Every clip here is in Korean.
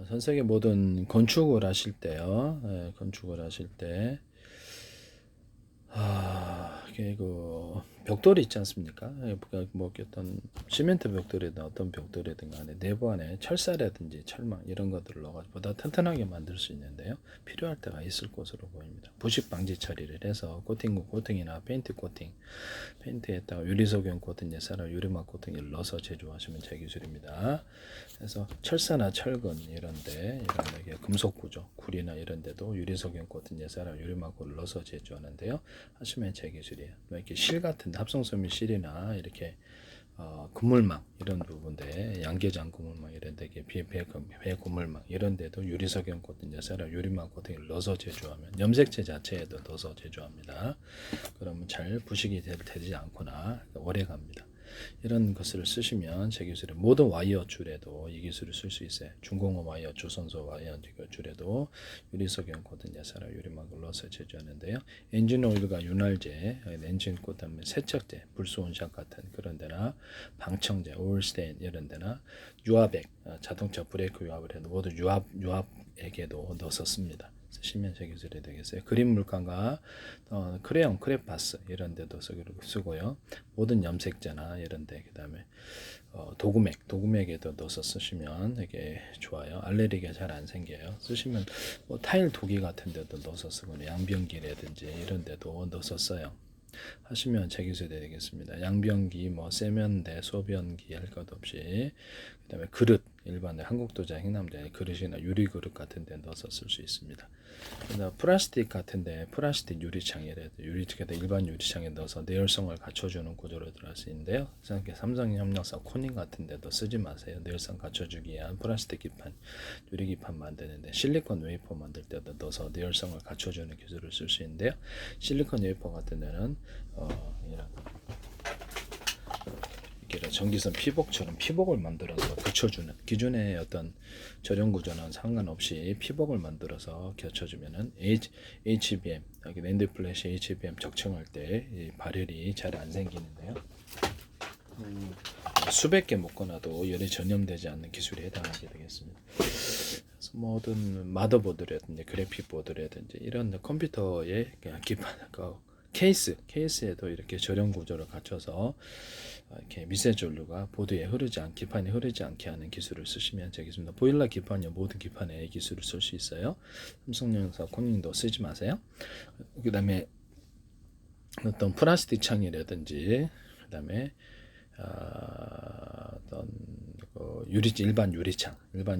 전 세계 모든 건축을 하실 때요. 건축을 하실 때 이게 그 벽돌이 있지 않습니까? 뭐 어떤 시멘트 벽돌이든 어떤 벽돌이든 간에 내부 안에 철사라든지 철망 이런 것들을 넣어가지고 보다 튼튼하게 만들 수 있는데요. 필요할 때가 있을 것으로 보입니다. 부식 방지 처리를 해서 코팅이나 페인트 코팅, 페인트에다가 유리석용 코팅, 예사나 유리막 코팅을 넣어서 제조하시면 제 기술입니다. 그래서 철사나 철근 이런데 이런 금속 구조, 구리나 이런데도 유리석용 코팅, 예사나 유리막을 넣어서 제조하는데요. 하시면 제 기술이에요. 이렇게 실 같은 합성섬유 실이나 이렇게 그물망 이런 부분데 양계장 그물망 이런데 배 그물망 이런데도 유리석용 코팅, 예사나 유리막 코팅을 넣어서 제조하면 염색체 자체에도 넣어서 제조합니다. 그러면 잘 부식이 되지 않거나 오래 갑니다. 이런 것을 쓰시면 제 기술의 모든 와이어 줄에도 이 기술을 쓸 수 있어요. 중공업 와이어, 조선소 와이어 줄에도 유리석용 코팅, 야사라 유리막을 넣어서 제조하는데요. 엔진 오일과 윤활제, 엔진 그다음에 세척제, 불소원샷 같은 그런 데나 방청제, 오일스테인 이런 데나 유압액, 자동차 브레이크 유압을 해도 모두 유압액에도 넣어서 씁니다. 쓰시면 제 기술이 되겠어요. 그림 물감과 크레용, 크레파스 이런 데도 쓰고요. 모든 염색제나 이런 데 그다음에 도구맥에도 넣어서 쓰시면 되게 좋아요. 알레르기가 잘 안 생겨요. 쓰시면 뭐 타일 도기 같은 데도 넣어서 쓰거나 양변기라든지 이런 데도 넣어서 써요. 하시면 제 기술이 되겠습니다. 양변기, 뭐 세면대, 소변기 할 것 없이 그다음에 그릇 일반 한국도자 행남자 그릇이나 유리 그릇 같은 데 넣어서 쓸 수 있습니다. 플라스틱 같은데 플라스틱 유리창에 일반 유리창에 넣어서 내열성을 갖춰주는 구조로 들어갈 수 있는데요. 삼성협력사 코닝 같은 데도 쓰지 마세요. 내열성 갖춰주기 위한 플라스틱 기판, 유리 기판 만드는데 실리콘 웨이퍼 만들 때도 넣어서 내열성을 갖춰주는 기술을 쓸 수 있는데요. 실리콘 웨이퍼 같은 데는 이런 전기선 피복처럼 피복을 만들어서 붙여주는 기존의 어떤 저렴 구조는 상관없이 피복을 만들어서 겹쳐주면은 HBM 여기 랜드 플래시 HBM 적층할 때 발열이 잘 안 생기는데요. 수백 개 묶어놔도 열이 전염되지 않는 기술에 해당하게 되겠습니다. 그래서 모든 마더보드라든지 그래픽 보드라든지 이런 컴퓨터의 기판 케이스에도 이렇게 저렴 구조를 갖춰서 이렇게 미세전류가 보드에 흐르지 않게 기판에 흐르지 않게 하는 기술을 쓰시면 되겠습니다. 보일러 기판이요 모든 기판에 이 기술을 쓸 수 있어요. 삼성전자 코닝도 쓰지 마세요. 그다음에 어떤 플라스틱 창이라든지 그다음에 어떤 일반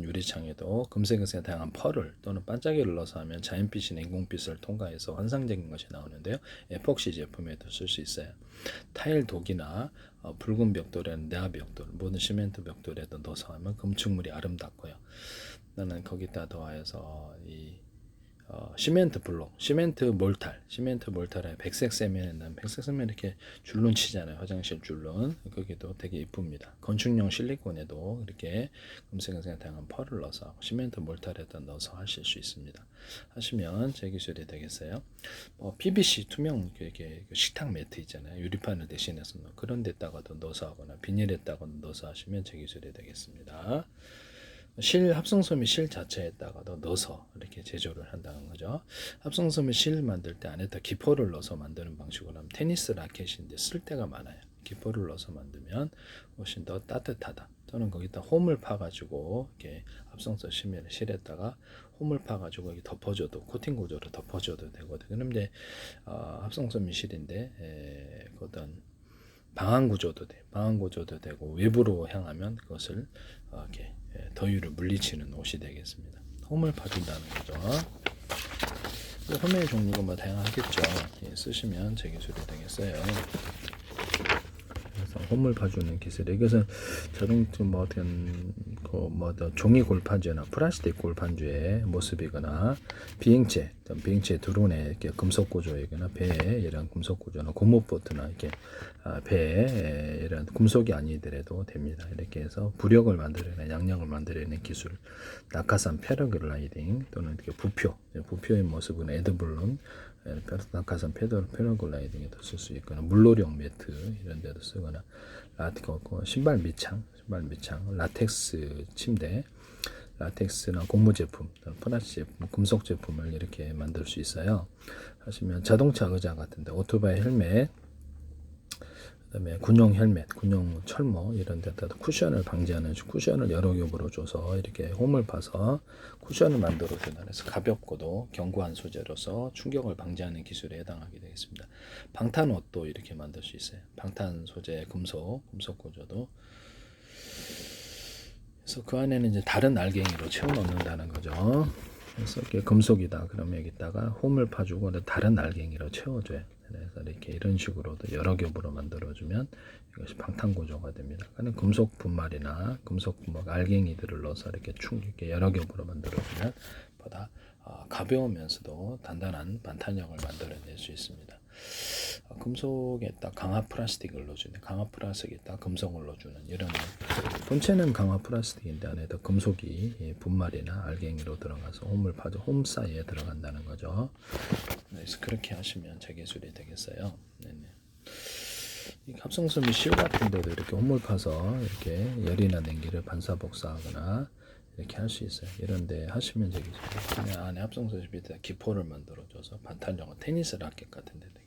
유리창에도 금색에 다양한 펄을 또는 반짝이를 넣어서 하면 자연빛이나 인공빛을 통과해서 환상적인 것이 나오는데요. 에폭시 제품에도 쓸 수 있어요. 타일 독이나 붉은 벽돌에는 내화 벽돌, 모든 시멘트 벽돌에도 넣어서 하면 건축물이 아름답고요. 나는 거기다 더하여서 이 시멘트 블록, 시멘트 몰탈에 백색 세면에는 백색 세면 이렇게 줄눈 치잖아요. 화장실 줄눈. 거기도 되게 이쁩니다. 건축용 실리콘에도 이렇게 금색색 다양한 펄을 넣어서 시멘트 몰탈에다 넣어서 하실 수 있습니다. 하시면 제 기술이 되겠어요. PVC 투명 이렇게 식탁 매트 있잖아요. 유리판을 대신해서 그런 데다가도 넣어서 하거나 비닐에다가 넣어서 하시면 제 기술이 되겠습니다. 합성섬유 실 자체에다가도 넣어서 이렇게 제조를 한다는 거죠. 합성섬유 실 만들 때 안에다 기포를 넣어서 만드는 방식으로 하면 테니스 라켓인데 쓸 때가 많아요. 기포를 넣어서 만들면 훨씬 더 따뜻하다. 또는 거기다 홈을 파가지고 이렇게 합성섬유 실에다가 홈을 파가지고 여기 덮어줘도 코팅 구조로 덮어줘도 되거든요. 그런데 합성섬유 실인데 어떤 방한 구조도 되고 외부로 향하면 그것을 이렇게 더위를 물리치는 옷이 되겠습니다. 홈을 파준다는 거죠. 홈의 종류가 뭐 다양하겠죠. 쓰시면 제 기술이 되겠어요. 그래서 홈을 파주는 기술. 이것은 자동차 종이 골판주나 플라스틱 골판주의 모습이거나 비행체 드론의 이렇게 금속 구조이거나 배에 이런 금속 구조나 고무보트나 이렇게 배에 이런 금속이 아니더라도 됩니다. 이렇게 해서 부력을 만들어내는 양력을 만들어내는 기술. 낙하산 패러글라이딩 또는 이렇게 부표의 모습은 에드블론 낙하산 패러글라이딩에도 쓸 수 있거나 물놀이용 매트 이런 데도 쓰거나 신발 밑창 라텍스 침대 라텍스나 고무 제품, 플라스틱 제품, 금속 제품을 이렇게 만들 수 있어요. 하시면 자동차 의자 같은데 오토바이 헬멧, 그다음에 군용 헬멧, 군용 철모 이런 데다가 쿠션을 방지하는 쿠션을 여러 겹으로 줘서 이렇게 홈을 파서 쿠션을 만들어 준다. 그래서 가볍고도 견고한 소재로서 충격을 방지하는 기술에 해당하게 되겠습니다. 방탄 옷도 이렇게 만들 수 있어요. 방탄 소재 금속 구조도. 그래서 그 안에는 이제 다른 알갱이로 채워 넣는다는 거죠. 그래서 이게 금속이다. 그러면 여기다가 홈을 파주고 다른 알갱이로 채워줘요. 그래서 이렇게 이런 식으로도 여러 겹으로 만들어주면 이것이 방탄 구조가 됩니다. 그러니까 금속 분말이나 금속 분말 알갱이들을 넣어서 이렇게 여러 겹으로 만들어주면 보다 가벼우면서도 단단한 반탄력을 만들어낼 수 있습니다. 금속에다 강화 플라스틱을 넣어주는, 강화 플라스틱에다 금속을 넣어주는 이런 본체는 강화 플라스틱인데 안에다 금속이 분말이나 알갱이로 들어가서 홈을 파져 홈 사이에 들어간다는 거죠. 그래서 그렇게 하시면 제 기술이 되겠어요. 네네. 이 합성섬유 실 같은 데도 이렇게 홈을 파서 이렇게 열이나 냉기를 반사복사하거나 이렇게 할 수 있어요. 이런데 하시면 되겠죠. 그냥 안에 합성섬유 밑에 기포를 만들어줘서 반탄력은 테니스 라켓 같은 데 되겠죠.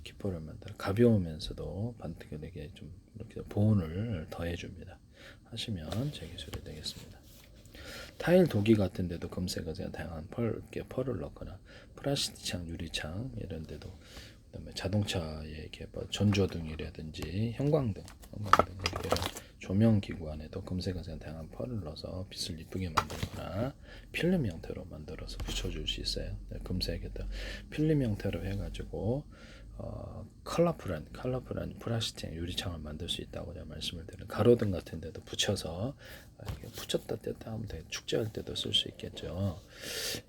기포를 만들어 가벼우면서도 반탄력에 좀 이렇게 보온을 더해줍니다. 하시면 제 기술이 되겠습니다. 타일 도기 같은 데도 금색의 다양한 펄을 넣거나 플라스틱 창, 유리창 이런 데도, 그다음에 자동차에 이렇게 뭐 전조등이라든지 형광등 이렇게 조명 기구 안에도 금색의 다양한 펄을 넣어서 빛을 이쁘게 만들거나 필름 형태로 만들어서 붙여줄 수 있어요. 금색에다 필름 형태로 해가지고 컬러풀한 플라스틱 유리창을 만들 수 있다고 제가 말씀을 드리는, 가로등 같은 데도 붙여서 붙였다 뗐다 하면 되게 축제할 때도 쓸 수 있겠죠.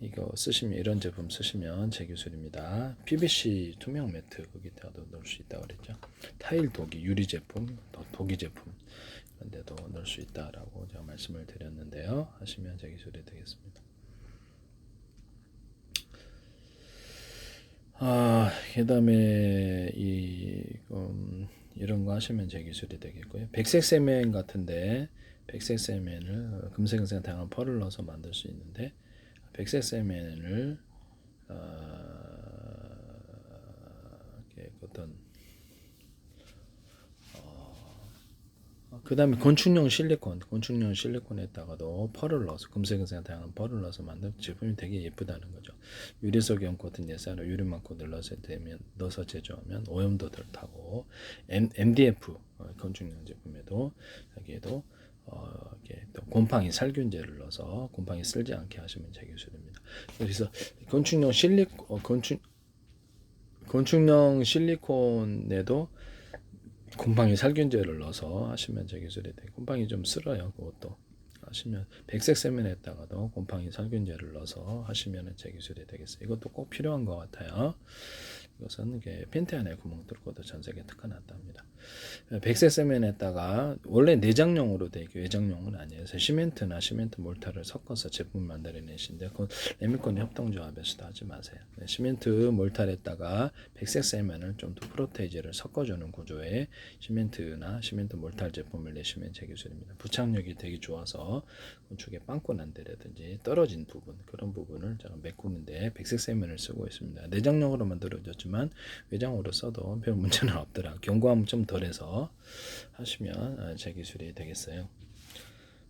이거 쓰시면, 이런 제품 쓰시면 제 기술입니다. PVC 투명 매트 거기다도 넣을 수 있다고 그랬죠. 타일 도기, 유리 제품, 도기 제품 이런 데도 넣을 수 있다라고 제가 말씀을 드렸는데요. 하시면 제 기술이 되겠습니다. 그다음에 이런 거 하시면 제 기술이 되겠고요. 백색 세면 같은데 백색 세면을 금색색 다양한 펄을 넣어서 만들 수 있는데 백색 세면을 어떤 그다음에 건축용 실리콘에다가도 펄을 넣어서 금색색 다양한 펄을 넣어서 만든 제품이 되게 예쁘다는 거죠. 유리석염 코팅 예사로 유리망코를 넣어서 제조하면 오염도 덜 타고, MDF 건축용 제품에도 여기에도 이렇게 또 곰팡이 살균제를 넣어서 곰팡이 쓸지 않게 하시면 제 기술입니다. 그래서 건축용 실리콘에도 곰팡이 살균제를 넣어서 하시면 제 기술이 돼요. 곰팡이 좀 쓸어요. 그것도 하시면 백색 세면에다가도 곰팡이 살균제를 넣어서 하시면 제 기술이 되겠어요. 이것도 꼭 필요한 것 같아요. 이것은 팬티 안에 구멍 뚫고도 전 세계 특허났답니다. 백색 세면에다가 원래 내장용으로 되어 있고 외장용은 아니에요. 그래서 시멘트나 시멘트 몰타를 섞어서 제품 만들어내신데 그건 레미콘 협동조합에서도 하지 마세요. 시멘트 몰타에다가 백색 세면을 좀 더 프로테이즈를 섞어주는 구조의 시멘트나 시멘트 몰타 제품을 내시면 제 기술입니다. 부착력이 되게 좋아서 건축의 빵꾸난 데라든지 떨어진 부분, 그런 부분을 제가 메꾸는데 백색 세면을 쓰고 있습니다. 내장용으로 만들어졌지만 외장으로 써도 별 문제는 없더라. 견고함은 좀 덜해서 하시면 제 기술이 되겠어요.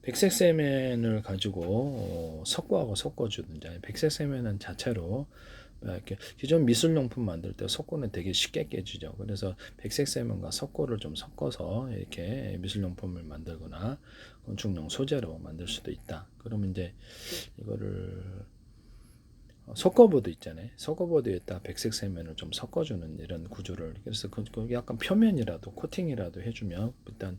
백색 세면을 가지고 석고하고 섞어주든지, 백색 세면은 자체로 이렇게 기존 미술용품 만들 때 석고는 되게 쉽게 깨지죠. 그래서 백색 세면과 석고를 좀 섞어서 이렇게 미술용품을 만들거나 건축용 소재로 만들 수도 있다. 그러면 이제 이거를 석고보드 있잖아요. 석고보드에다 백색 세면을 좀 섞어주는 이런 구조를, 그래서 거기 약간 표면이라도 코팅이라도 해주면 일단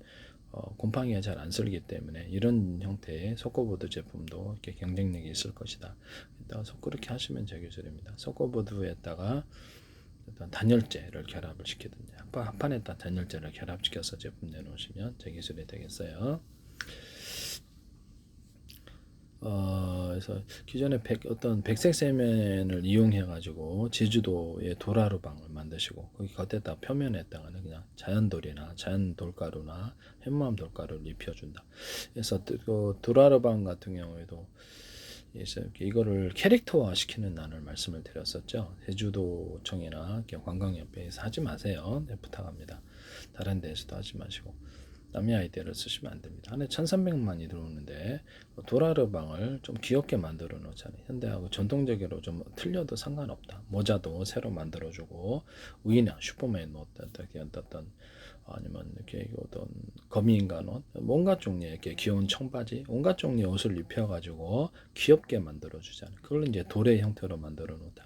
곰팡이가 잘 안 쓸기 때문에 이런 형태의 석고보드 제품도 이렇게 경쟁력이 있을 것이다. 일단 그렇게 하시면 제 기술입니다. 석고보드에다가 일단 단열재를 결합을 시키든지 합판에다 단열재를 결합시켜서 제품 내놓으시면 제 기술이 되겠어요. 그래서 기존에 어떤 백색 세면을 이용해 가지고 제주도의 도라르방을 만드시고 거기 겉에다 표면에다가는 그냥 자연돌이나 자연 돌가루나 현무암 돌가루를 입혀준다. 그래서 그 도라르방 같은 경우에도 이거를 캐릭터화 시키는 난을 말씀을 드렸었죠. 제주도청이나 관광협회에서 하지 마세요. 네, 부탁합니다. 다른 데에서도 하지 마시고 남의 아이디어를 쓰시면 안 됩니다. 안에 1,300만이 들어오는데 도라르방을 좀 귀엽게 만들어 놓잖아요. 현대하고 전통적으로 좀 틀려도 상관없다. 모자도 새로 만들어주고 위나 슈퍼맨 옷 어떤 아니면 이렇게 어떤 거미인간 옷, 온갖 종류의 이렇게 귀여운 청바지, 온갖 종류의 옷을 입혀가지고 귀엽게 만들어 주잖아요. 그걸 이제 돌의 형태로 만들어 놓다.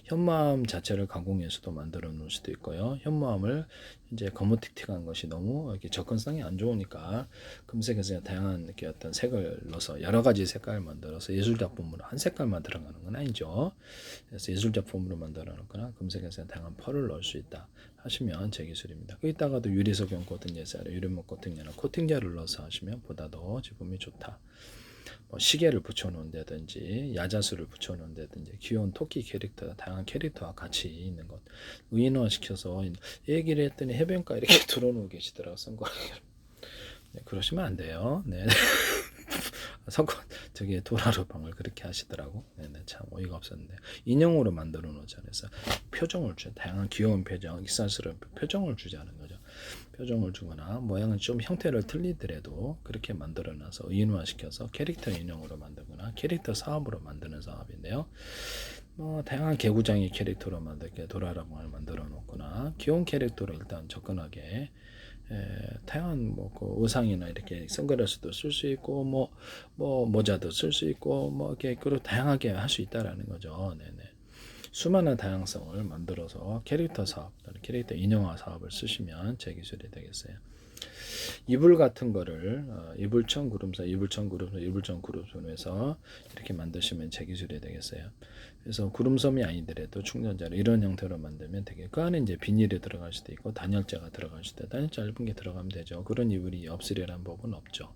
현무암 자체를 가공해서도 만들어 놓을 수도 있고요. 현무암을 이제 거무틱틱한 것이 너무 이렇게 접근성이 안 좋으니까 금색에서 다양한 이렇게 어떤 색을 넣어서 여러 가지 색깔을 만들어서 예술 작품으로 한 색깔만 들어가는 건 아니죠. 그래서 예술 작품으로 만들어 놓거나 금색에서 다양한 펄을 넣을 수 있다. 하시면 제 기술입니다. 거기다가도 유리석용 코팅제사를 유리목 코팅제나 코팅제를 넣어서 하시면 보다 더 제품이 좋다. 뭐 시계를 붙여놓는다든지 야자수를 붙여놓는다든지 귀여운 토끼 캐릭터, 다양한 캐릭터와 같이 있는 것 의인화시켜서 얘기를 했더니 해변가 이렇게 들어놓고 계시더라고요. 선거하기를. 네, 그러시면 안 돼요. 네. 저기 도라르방을 그렇게 하시더라고. 네네, 참 어이가 없었는데 인형으로 만들어 놓잖아요. 그래서 표정을 주, 다양한 귀여운 표정, 익살스러운 표정을 주자는 거죠. 표정을 주거나 모양은 좀 형태를 틀리더라도 그렇게 만들어놔서 의인화시켜서 캐릭터 인형으로 만들거나 캐릭터 사업으로 만드는 사업인데요. 다양한 개구장이 캐릭터로 만들게 도라르방을 만들어 놓거나 귀여운 캐릭터로 일단 접근하게. 다양한 그 의상이나 이렇게 선글라스도 쓸 수 있고 모자도 쓸 수 있고 이렇게 그리고 다양하게 할 수 있다라는 거죠. 네네. 수많은 다양성을 만들어서 캐릭터 사업, 캐릭터 인형화 사업을 쓰시면 제 기술이 되겠어요. 이불 같은 거를 이불청 구름섬에서 이렇게 만드시면 제 기술이 되겠어요. 그래서 구름섬이 아니더라도 충전자를 이런 형태로 만들면 되게 그 안에 이제 비닐이 들어갈 수도 있고 단열재가 들어갈 수도 있고 단열재 얇은 게 들어가면 되죠. 그런 이불이 없으리라는 법은 없죠.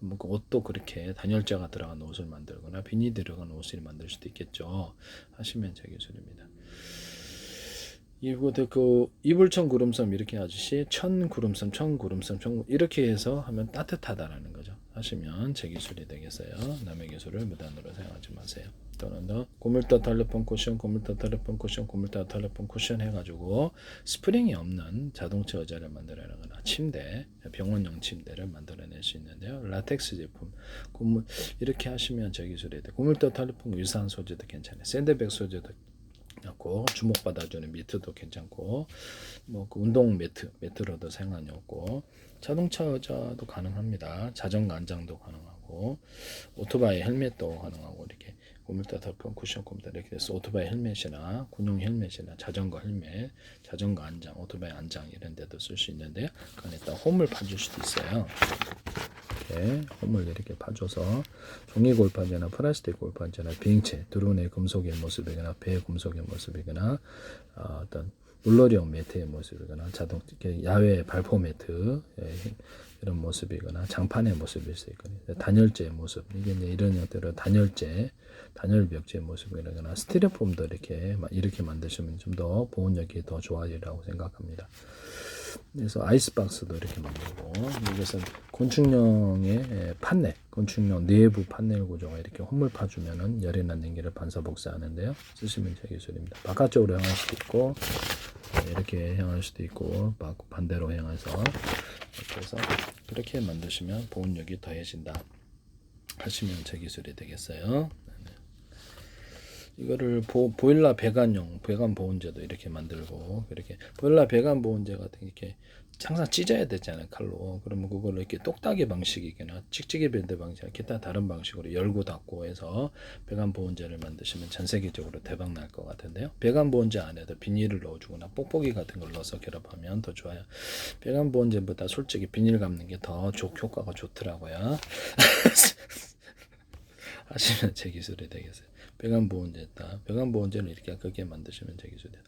그 옷도 그렇게 단열재가 들어간 옷을 만들거나 비닐이 들어간 옷을 만들 수도 있겠죠. 하시면 제 기술입니다. 이곳에 그 이불천 구름섬 이렇게 하듯이 천 구름섬 이렇게 해서 하면 따뜻하다라는 거죠. 하시면 제 기술이 되겠어요. 남의 기술을 무단으로 사용하지 마세요. 또는 더 고물터 텔레폰 쿠션 해가지고 스프링이 없는 자동차 의자를 만들어내거나 침대, 병원용 침대를 만들어낼 수 있는데요. 라텍스 제품 이렇게 하시면 제 기술이 돼요. 고물터 텔레폰 유사한 소재도 괜찮아요. 샌드백 소재도 고 주목받아주는 미트도 괜찮고 그 운동 매트로도 사용하니 없고 자동차 의자도 가능합니다. 자전거 안장도 가능하고 오토바이 헬멧도 가능하고 이렇게 고물터 덮은 쿠션 컴퓨터 이렇게 해서 오토바이 헬멧이나 군용 헬멧이나 자전거 헬멧, 자전거 안장, 오토바이 안장 이런 데도 쓸 수 있는데요. 그 안에다 홈을 파줄 수도 있어요. 이렇게 홈을 이렇게 파줘서 종이 골판지나 플라스틱 골판지나 비행체, 드론의 금속의 모습이거나 배 금속의 모습이거나 어떤 물놀이용 매트의 모습이거나 자동 야외 발포 매트 이런 모습이거나 장판의 모습일 수 있거든요. 단열재의 모습 이게 이런 형태로 단열재, 단열벽지의 모습이거나 스티로폼도 이렇게 만드시면 좀 더 보온력이 더 좋아지라고 생각합니다. 그래서 아이스박스도 이렇게 만들고 이것은 곤충용의 판넬, 곤충용 내부 판넬 구조가 이렇게 홈을 파주면은 열이나 냉기를 반사 복사하는데요. 쓰시면 제 기술입니다. 바깥쪽으로 향할 수도 있고 이렇게 향할 수도 있고 반대로 향해서 이렇게 해서 그렇게 만드시면 보온력이 더해진다 하시면 제 기술이 되겠어요. 이거를 보일러 배관용 배관 보온재도 이렇게 만들고 이렇게 보일러 배관 보온재 같은 이렇게 항상 찢어야 되잖아요 칼로. 그러면 그걸 이렇게 똑딱이 방식이거나 찍찍이 밴드 방식 기타 다른 방식으로 열고 닫고 해서 배관 보온재를 만드시면 전 세계적으로 대박 날 것 같은데요. 배관 보온재 안에도 비닐을 넣어주거나 뽁뽁이 같은 걸 넣어서 결합하면 더 좋아요. 배관 보온재보다 솔직히 비닐 감는 게 더 효과가 좋더라고요. 하시면 제 기술이 되겠어요. 배관 보온제다. 배관 보온제는 이렇게 크게 만드시면 제 기술이다.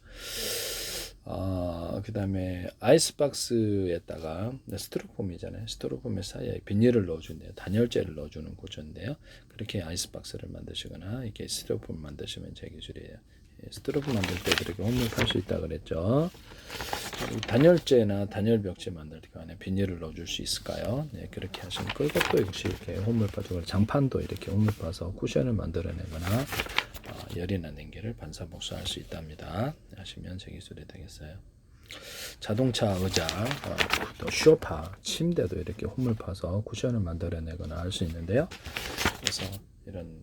그 다음에 아이스박스에다가 스티로폼이잖아요. 스티로폼 사이에 비닐을 넣어준대요. 단열재를 넣어주는 구조인데요. 그렇게 아이스박스를 만드시거나 이렇게 스티로폼 만드시면 제 기술이에요. 스티로폼 만들 때 그렇게 홈을 팔 수 있다 그랬죠. 단열재나 단열벽재 만들 때 그 안에 비닐을 넣어줄 수 있을까요? 네, 그렇게 하시면 이것도 역시 이렇게 홈을 파죠. 장판도 이렇게 홈을 파서 쿠션을 만들어내거나 열이나 냉기를 반사복수할 수 있답니다. 하시면 제 기술이 되겠어요. 자동차 의자, 또 쇼파, 침대도 이렇게 홈을 파서 쿠션을 만들어내거나 할 수 있는데요. 그래서 이런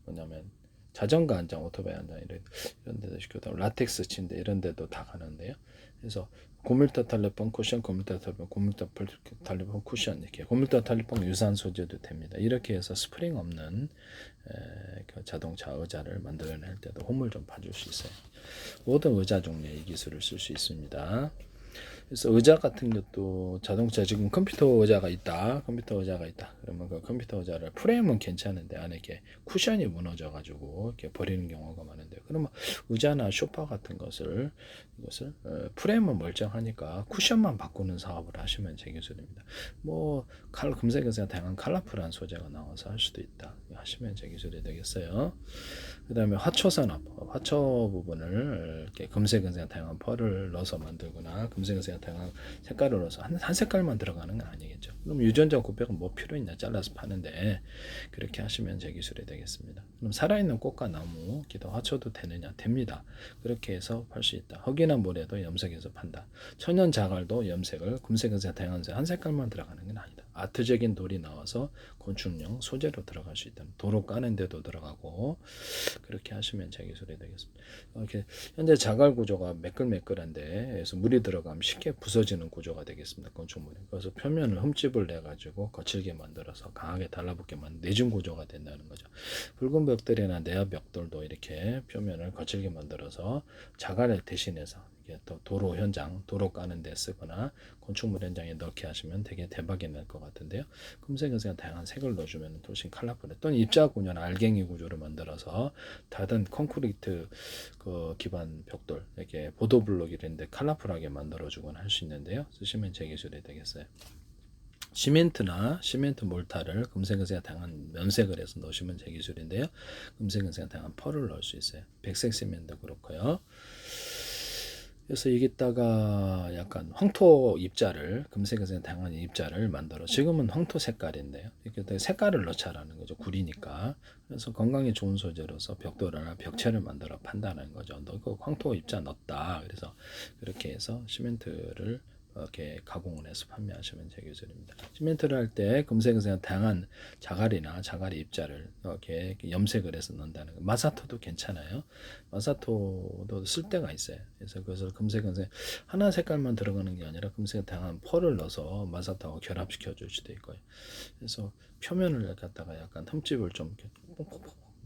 뭐냐면 자전거 한 장, 오토바이 한 장 이런 데도 시켜도 라텍스 침대 이런 데도 다 가는데요. 그래서 고밀도 탈레폰 쿠션, 고밀도 탈레폰 쿠션 이렇게 고밀도 탈레폰 유사한 소재도 됩니다. 이렇게 해서 스프링 없는 그 자동차 의자를 만들어낼 때도 홈을 좀 봐줄 수 있어요. 모든 의자 종류에 이 기술을 쓸 수 있습니다. 그래서 의자 같은 것도 자동차 지금 컴퓨터 의자가 있다. 그러면 그 컴퓨터 의자를 프레임은 괜찮은데 안에 이렇게 쿠션이 무너져 가지고 이렇게 버리는 경우가 많은데요. 그러면 의자나 소파 같은 이것을 프레임은 멀쩡하니까 쿠션만 바꾸는 사업을 하시면 제 기술입니다. 뭐 금색에서 다양한 컬러풀한 소재가 나와서 할 수도 있다. 하시면 제 기술이 되겠어요. 그 다음에 화초 산업, 화초 부분을 이렇게 금색은색 다양한 펄을 넣어서 만들거나 금색은색 다양한 색깔을 넣어서 한 색깔만 들어가는 건 아니겠죠. 그럼 유전자 구별은 뭐 필요 있냐 잘라서 파는데 그렇게 하시면 제 기술이 되겠습니다. 그럼 살아있는 꽃과 나무, 기도 화초도 되느냐? 됩니다. 그렇게 해서 팔 수 있다. 흙이나 모래도 염색해서 판다. 천연 자갈도 염색을 금색은색 다양한 한 색깔만 들어가는 건 아니다. 아트적인 돌이 나와서 곤충용 소재로 들어갈 수 있다. 도로 까는 데도 들어가고 그렇게 하시면 제 기술이 되겠습니다. 이렇게 현재 자갈 구조가 매끌매끌한데 그래서 물이 들어가면 쉽게 부서지는 구조가 되겠습니다. 건축물이. 그래서 표면을 흠집을 내 가지고 거칠게 만들어서 강하게 달라붙게 만든 내진 구조가 된다는 거죠. 붉은 벽돌이나 내화 벽돌도 이렇게 표면을 거칠게 만들어서 자갈을 대신해서 또 도로 현장, 도로 까는 데 쓰거나 건축물 현장에 넣게 하시면 되게 대박이 날 것 같은데요. 금색은 다양한 색을 넣어주면 훨씬 컬러풀해. 또는 입자 구조나 알갱이 구조를 만들어서 다른 콘크리트 그 기반 벽돌, 이렇게 보도블록 이런데 컬러풀하게 만들어주거나 할 수 있는데요. 쓰시면 제 기술이 되겠어요. 시멘트나 시멘트 몰타를 금색은색 다양한 면색을 해서 넣으시면 제 기술인데요. 금색은색 다양한 펄을 넣을 수 있어요. 백색 시멘트도 그렇고요. 그래서 여기다가 약간 황토 입자를 금색에서 다양한 입자를 만들어 지금은 황토 색깔인데요. 이렇게 색깔을 넣자라는 거죠. 구리니까. 그래서 건강에 좋은 소재로서 벽돌이나 벽체를 만들어 판다는 거죠. 너 그 황토 입자 넣었다. 그래서 그렇게 해서 시멘트를 이렇게 가공을 해서 판매하시면 제 기술입니다. 시멘트를 할 때 금색에서 다양한 자갈이나 자갈이 입자를 이렇게 염색을 해서 넣는다는 거. 마사토도 괜찮아요. 마사토도 쓸 때가 있어요. 그래서 그것을 금색은 하나 색깔만 들어가는 게 아니라 금색 다양한 펄을 넣어서 마사토하고 결합시켜 줄 수도 있고요. 그래서 표면을 갖다가 약간 흠집을 좀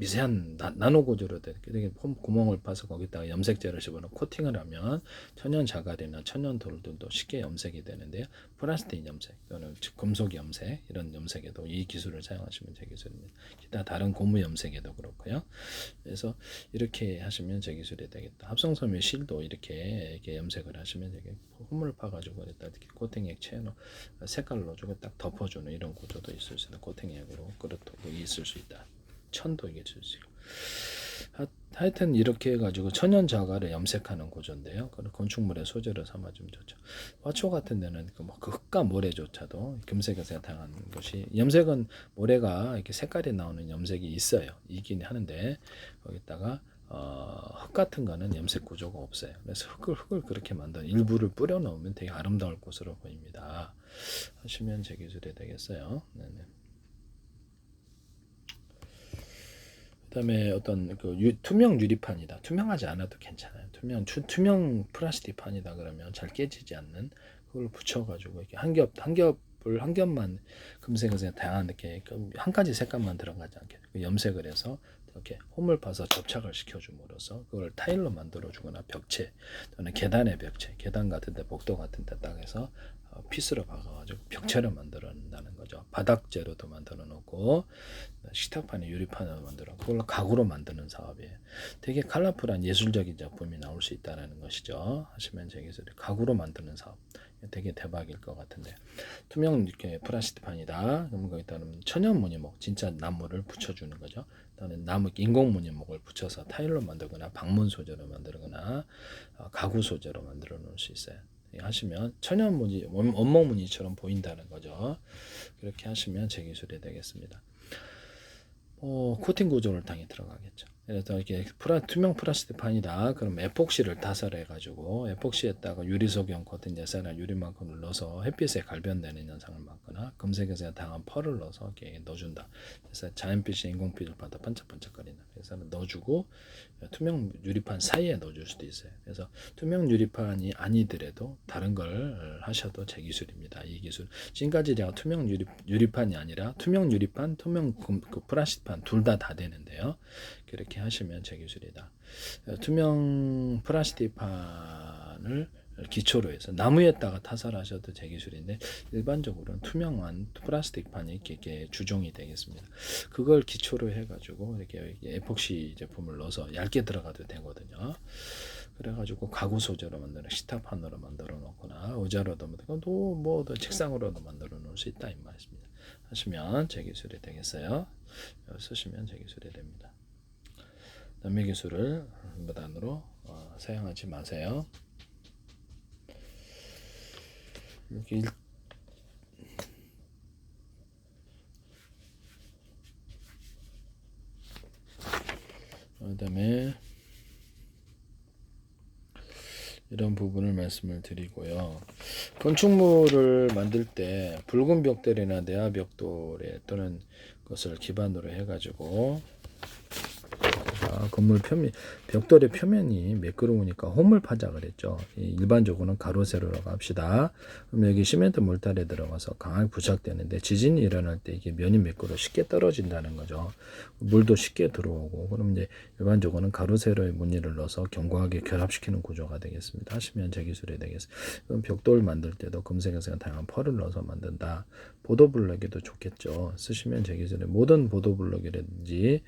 미세한 나노 구조로 되게 구멍을 파서 거기다가 염색제를 집어넣고 코팅을 하면 천연 자갈이나 천연 돌들도 쉽게 염색이 되는데요. 플라스틱 염색 또는 금속 염색 이런 염색에도 이 기술을 사용하시면 제 기술입니다. 기타 다른 고무 염색에도 그렇고요. 그래서 이렇게 하시면 제 기술이 되겠다. 합성섬유 실도 이렇게 염색을 하시면 되게 홈을 파가지고 이렇게 코팅 액체에 색깔을 넣어주고 딱 덮어주는 이런 구조도 있을 수 있다. 코팅 액으로 그렇고 있을 수 있다. 천도 이게 줄수 있고 하여튼 이렇게 해가지고 천연 자갈을 염색하는 구조인데요. 건축물의 소재로 삼아주면 좋죠. 화초 같은 데는 그 흙과 모래조차도 금색에서 다양한 것이 염색은 모래가 이렇게 색깔이 나오는 염색이 있어요. 있긴 하는데 거기다가 흙 같은 거는 염색 구조가 없어요. 그래서 흙을 그렇게 만든 일부를 뿌려 넣으면 되게 아름다울 것으로 보입니다. 하시면 제 기술이 되겠어요. 네네. 그다음에 어떤 투명 유리판이다. 투명하지 않아도 괜찮아요. 투명 플라스틱 판이다 그러면 잘 깨지지 않는 그걸 붙여가지고 이렇게 한 겹만 금색에서 다양한 이렇게 한 가지 색깔만 들어가지 않게 염색을 해서 이렇게 홈을 파서 접착을 시켜줌으로써 그걸 타일로 만들어주거나 벽체 또는 계단의 벽체, 계단 같은데 복도 같은데 딱 해서 피스로 박아가지고 벽체를 만들어낸다는 거죠. 바닥재로도 만들어 놓고 식탁판에 유리판으로 만들어 그걸로 가구로 만드는 사업이에요. 되게 컬러풀한 예술적인 작품이 나올 수 있다는 것이죠. 하시면 제기술이 가구로 만드는 사업 되게 대박일 것 같은데 투명 이렇게 플라스틱 판이다. 그럼 거기다는 천연 무늬목 진짜 나무를 붙여주는 거죠. 또는 나무 인공 무늬목을 붙여서 타일로 만들거나 방문 소재로 만들거나 가구 소재로 만들어 놓을 수 있어요. 하시면 천연 무늬 원목 무늬처럼 보인다는 거죠. 그렇게 하시면 제기술이 되겠습니다. 코팅 구조를 당연히 들어가겠죠. 그래서 이렇게 투명 플라스틱 판이다. 그럼 에폭시를 타설해 가지고 에폭시에다가 유리소경 코팅 예사나 유리만큼을 넣어서 햇빛에 갈변되는 현상을 막거나 금색에서 당한 펄을 넣어서 이렇게 넣어준다. 그래서 자연빛이 인공빛을 받아 반짝반짝거리는. 그래서 넣어주고 투명 유리판 사이에 넣어줄 수도 있어요. 그래서 투명 유리판이 아니더라도 다른 걸 하셔도 제 기술입니다. 이 기술. 지금까지 제가 투명 유리판이 아니라 투명 유리판, 투명 그 플라스틱판 둘 다 되는데요. 그렇게 하시면 제 기술이다. 투명 플라스틱판을 기초로 해서 나무에다가 타설하셔도 제 기술인데 일반적으로는 투명한 플라스틱판이 이렇게 주종이 되겠습니다. 그걸 기초로 해가지고 이렇게 에폭시 제품을 넣어서 얇게 들어가도 되거든요. 그래가지고 가구 소재로 만드는 식탁판으로 만들어 놓거나 의자로도 만들고 뭐 책상으로도 만들어 놓을 수 있다 이 말입니다. 하시면 제 기술이 되겠어요. 쓰시면 제 기술이 됩니다. 남의 기술을 무단으로 사용하지 마세요. 여기 그다음에 이런 부분을 말씀을 드리고요. 건축물을 만들 때 붉은 벽돌이나 내화 벽돌에 또는 것을 기반으로 해가지고 건물 표면 벽돌의 표면이 매끄러우니까 홈을 파자 그랬죠. 일반적으로는 가로 세로라고 합시다. 그럼 여기 시멘트 몰탈에 들어가서 강하게 부착되는데 지진이 일어날 때 이게 면이 매끄러 쉽게 떨어진다는 거죠. 물도 쉽게 들어오고 그럼 이제 일반적으로는 가로 세로의 무늬를 넣어서 견고하게 결합시키는 구조가 되겠습니다. 하시면 제 기술이 되겠습니다. 그럼 벽돌 만들 때도 금색에서 다양한 펄을 넣어서 만든다. 보도블럭에도 좋겠죠. 쓰시면 제 기술에 모든 보도블럭이라든지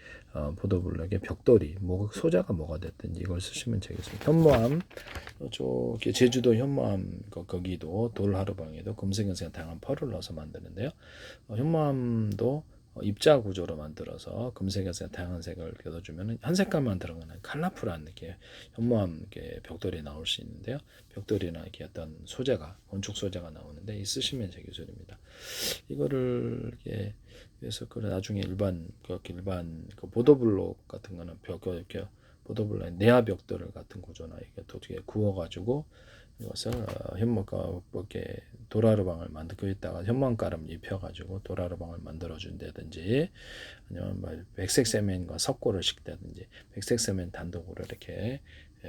보도블럭의 벽돌이 뭐 소재가 뭐가 됐든지 이걸 쓰시면 되겠습니다. 현모암 저기 제주도 현모암 거기도 돌하루방에도 금색에서 다양한 펄을 넣어서 만드는데요. 현모암도 입자 구조로 만들어서 금색에서 다양한 색을 껴주면 한 색깔만 들어가는 컬러풀한 이렇게 현모암 벽돌이 나올 수 있는데요. 벽돌이나 이렇게 어떤 소재가 건축 소재가 나오는데 이 쓰시면 제 기술입니다. 이거를 이렇게 그래서 그 나중에 일반 보도블록 같은 거는 이렇게 보도블록 내화 벽돌 같은 구조나 이게 어떻게 구워가지고 이것을 현모가 이렇게 도라르방을 만들고 있다가 현모가름 입혀가지고 도라르방을 만들어 준다든지 아니면 백색 세면과 석고를 싣다든지 백색 세면 단독으로 이렇게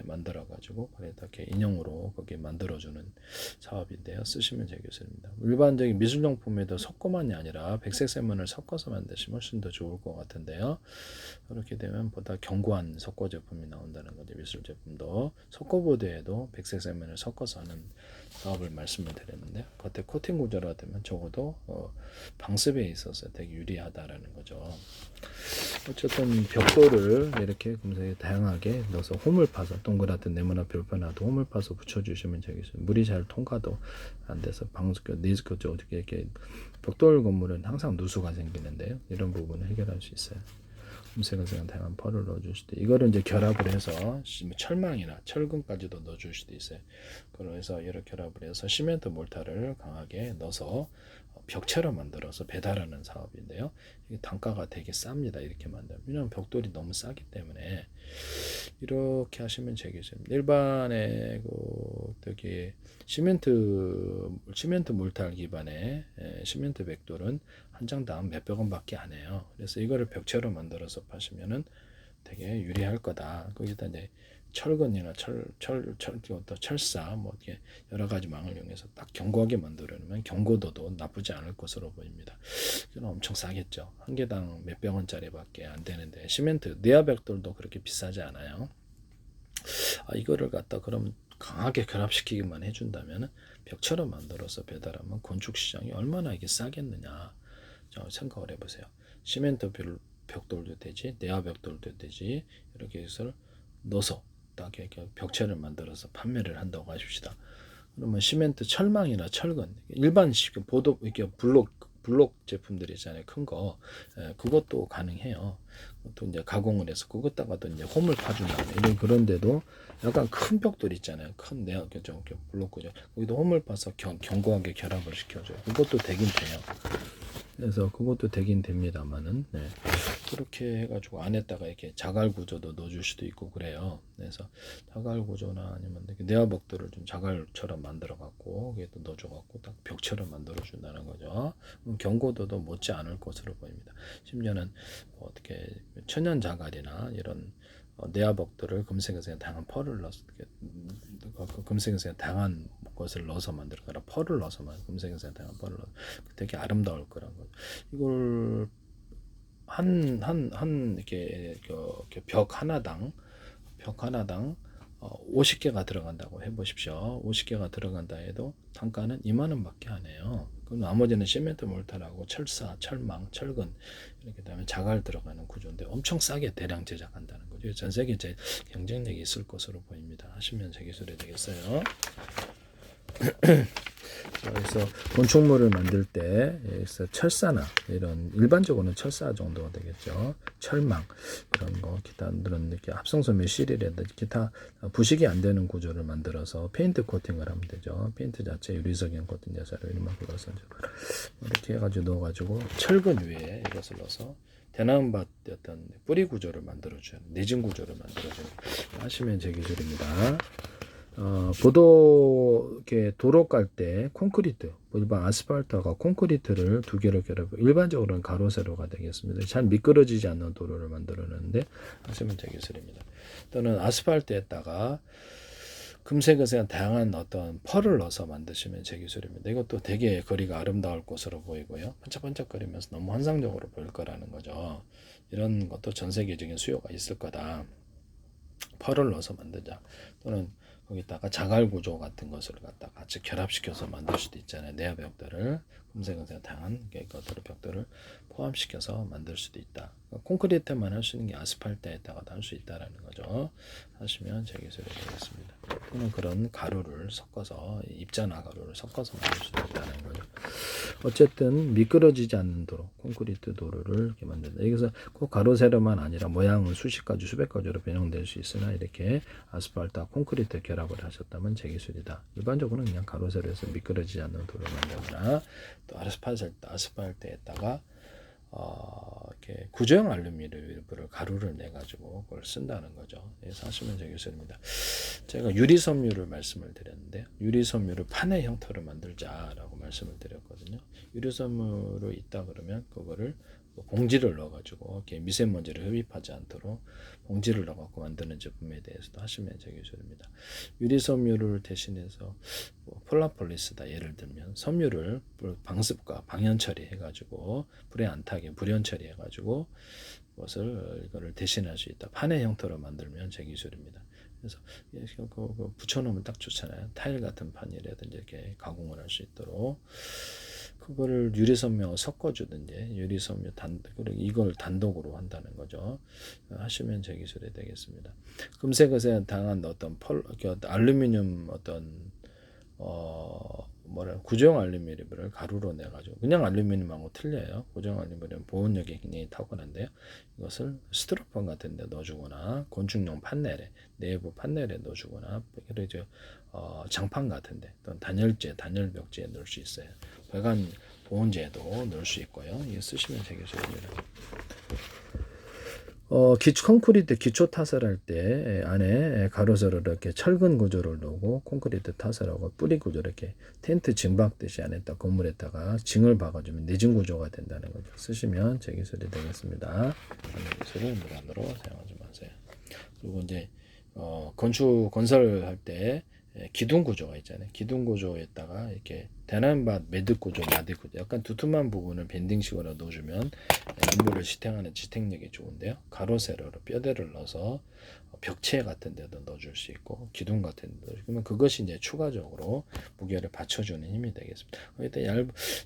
만들어 가지고 이렇게 인형으로 거기에 만들어 주는 사업인데요. 쓰시면 제 기술입니다. 일반적인 미술용품에도 석고만이 아니라 백색 세면을 섞어서 만드시면 훨씬 더 좋을 것 같은데요. 그렇게 되면 보다 견고한 석고 제품이 나온다는 거죠. 미술 제품도 석고보드에도 백색 세면을 섞어서 하는 사업을 말씀을 드렸는데 겉에 코팅 구조라 되면 적어도 방습에 있어서 되게 유리하다라는 거죠. 어쨌든 벽돌을 이렇게 금색에 다양하게 넣어서 홈을 파서 동그랗든 네모나 별판화도 홈을 파서 붙여주시면 되겠습니다. 물이 잘 통과도 안 돼서 네즈코죠 어떻게 이렇게 벽돌 건물은 항상 누수가 생기는데요. 이런 부분을 해결할 수 있어요. 금색에서 다양한 펄을 넣어줄 수도 이거를 이제 결합을 해서 철망이나 철근까지도 넣어줄 수도 있어요. 그래서 이렇게 결합을 해서 시멘트 몰타를 강하게 넣어서 벽체로 만들어서 배달하는 사업인데요. 이게 단가가 되게 쌉니다. 이렇게 만들면 왜냐하면 벽돌이 너무 싸기 때문에 이렇게 하시면 되겠습니다. 일반의 저기 시멘트 몰탈 기반의 시멘트 벽돌은 한 장당 몇백 원밖에 안 해요. 그래서 이거를 벽체로 만들어서 파시면은 되게 유리할 거다. 거기다 이제 철근이나 철사 뭐 이렇게 여러 가지 망을 이용해서 딱 견고하게 만들어내면 견고도도 나쁘지 않을 것으로 보입니다. 이건 엄청 싸겠죠. 한 개당 몇백 원짜리밖에 안 되는데 시멘트 내화 벽돌도 그렇게 비싸지 않아요. 이거를 갖다 그럼 강하게 결합시키기만 해준다면 벽처럼 만들어서 배달하면 건축 시장이 얼마나 이게 싸겠느냐 생각을 해보세요. 시멘트 벽돌도 되지, 내화 벽돌도 되지, 이렇게 해서 넣어서 딱 이렇게 벽체를 만들어서 판매를 한다고 하십시다. 그러면 시멘트 철망이나 철근, 일반식 보도 이렇게 블록 제품들 있잖아요. 큰 거, 그것도 가능해요. 또 이제 가공을 해서 그것다가도 이제 홈을 파준다. 이런 그런데도 약간 큰 벽돌 있잖아요. 큰 내가 좀 블록 그죠. 거기도 홈을 파서 견고하게 결합을 시켜줘요. 그것도 되긴 돼요. 그래서 그것도 되긴 됩니다만은, 네. 그렇게 해가지고 안에다가 이렇게 자갈 구조도 넣어줄 수도 있고 그래요. 그래서 자갈 구조나 아니면 이렇게 내화벽돌을 좀 자갈처럼 만들어갖고 거기에 또 넣어줘갖고 딱 벽처럼 만들어준다는 거죠. 경고도도 못지 않을 것으로 보입니다. 심지어는 뭐 어떻게 천연 자갈이나 이런 내화벽돌을 금색에서 다양한 펄을 넣어서 금색에서 다양한 것을 넣어서 만들거나 펄을 넣어서 금색에서 다양한 펄을 넣어서 되게 아름다울 거란 거죠. 이걸 이렇게 벽 하나당 50개가 들어간다고 해보십시오. 50개가 들어간다 해도 단가는 2만 원밖에 안 해요. 그럼 나머지는 시멘트 몰타라고 철사, 철망, 철근 이렇게 다음에 자갈 들어가는 구조인데 엄청 싸게 대량 제작한다는 거죠. 전 세계 제 경쟁력이 있을 것으로 보입니다. 하시면 제 기술이 되겠어요. 그래서 건축물을 만들 때 철사나 이런 일반적으로는 철사 정도가 되겠죠. 철망 그런 거 기타 그런 이렇게 합성소 매실이라든지 기타 부식이 안 되는 구조를 만들어서 페인트 코팅을 하면 되죠. 페인트 자체 유리석연 코팅 자체로 이만큼 넣어서 이렇게 해가지고 넣어가지고 철근 위에 이것을 넣어서 대나무밭 어떤 뿌리 구조를 만들어줘요. 내진 구조를 만들어줘요. 하시면 제 기술입니다. 이렇게 도로 깔 때 콘크리트, 일반 아스팔트와 콘크리트를 두 개를 결합해 일반적으로는 가로 세로가 되겠습니다. 잘 미끄러지지 않는 도로를 만들어내는데 하시면 제 기술입니다. 또는 아스팔트에다가 금색에서 다양한 어떤 펄을 넣어서 만드시면 제 기술입니다. 이것도 되게 거리가 아름다울 것으로 보이고요. 반짝반짝거리면서 너무 환상적으로 보일 거라는 거죠. 이런 것도 전 세계적인 수요가 있을 거다. 펄을 넣어서 만들자. 또는 거기다가 자갈 구조 같은 것을 갖다 같이 결합시켜서 만들 수도 있잖아요. 내화 벽돌을 금색은색 다양한 것들을 벽돌을 포함시켜서 만들 수도 있다. 콘크리트만 할 수 있는 게 아스팔트에다가도 할 수 있다라는 거죠. 하시면 제 기술이 되겠습니다. 또는 그런 가루를 섞어서 입자나 가루를 섞어서 만들 수도 있다는 거죠. 어쨌든 미끄러지지 않는 도로, 콘크리트 도로를 이렇게 만든다. 여기서 꼭 가로 세로만 아니라 모양은 수십 가지, 수백 가지로 변형될 수 있으나 이렇게 아스팔트와 콘크리트 결합을 하셨다면 제 기술이다. 일반적으로는 그냥 가로 세로에서 미끄러지지 않는 도로를 만들거나 또 아스팔트에다가 이렇게 구조형 알루미늄을 가루를 내 가지고 그걸 쓴다는 거죠. 그래서 하시면 제 기술입니다. 제가 유리섬유를 말씀을 드렸는데 유리섬유를 판의 형태로 만들자라고 말씀을 드렸거든요. 유리섬유로 있다 그러면 그거를 봉지를 넣어가지고 이렇게 미세먼지를 흡입하지 않도록 봉지를 넣어갖고 만드는 제품에 대해서도 하시면 제 기술입니다. 유리섬유를 대신해서 폴라폴리스다 예를 들면 섬유를 방습과 방연 처리해가지고 불에 안 타게 불연 처리해가지고 이거를 대신할 수 있다. 판의 형태로 만들면 제 기술입니다. 그래서 붙여놓으면 딱 좋잖아요. 타일 같은 판이라든지 이렇게 가공을 할 수 있도록 그거를 유리섬유하고 섞어주든지 유리섬유 이걸 단독으로 한다는 거죠. 하시면 제 기술이 되겠습니다. 금색에서 당한 어떤 알루미늄 어떤 구조형 알루미늄을 가루로 내가지고 그냥 알루미늄하고 틀려요. 구조형 알루미늄 보온력이 굉장히 탁월한데요. 이것을 스티로폼 같은 데 넣어주거나 건축용 판넬에 내부 판넬에 넣어주거나 그래서 장판 같은 데 또는 단열벽지에 넣을 수 있어요. 배관 보온재도 넣을 수 있고요. 이거 쓰시면 되겠습니다. 콘크리트 기초 타설할 때 안에 가로세로 이렇게 철근 구조를 넣고 콘크리트 타설하고 뿌리 구조 이렇게 텐트 징 박듯이 안에다 건물에다가 징을 박아주면 내진 구조가 된다는 거죠. 쓰시면 제 기술이 되겠습니다. 기술을 무단으로 사용하지 마세요. 그리고 이제 건설할 때 기둥 구조가 있잖아요. 기둥 구조에다가 이렇게 대나무밭 매듭 구조, 마디 구조, 약간 두툼한 부분을 밴딩식으로 넣어주면 인물을 지탱하는 지탱력이 좋은데요. 가로 세로로 뼈대를 넣어서 벽체 같은 데도 넣어줄 수 있고 기둥 같은 데도, 그러면 그것이 이제 추가적으로 무게를 받쳐주는 힘이 되겠습니다. 거기다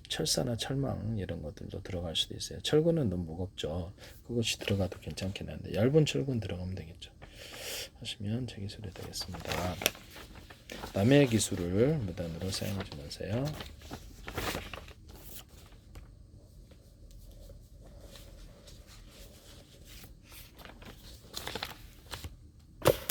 철사나 철망 이런 것들도 들어갈 수도 있어요. 철근은 너무 무겁죠. 그것이 들어가도 괜찮긴 한데 얇은 철근 들어가면 되겠죠. 하시면 제 기술이 되겠습니다. 남의 기술을 무단으로 사용하지 마세요.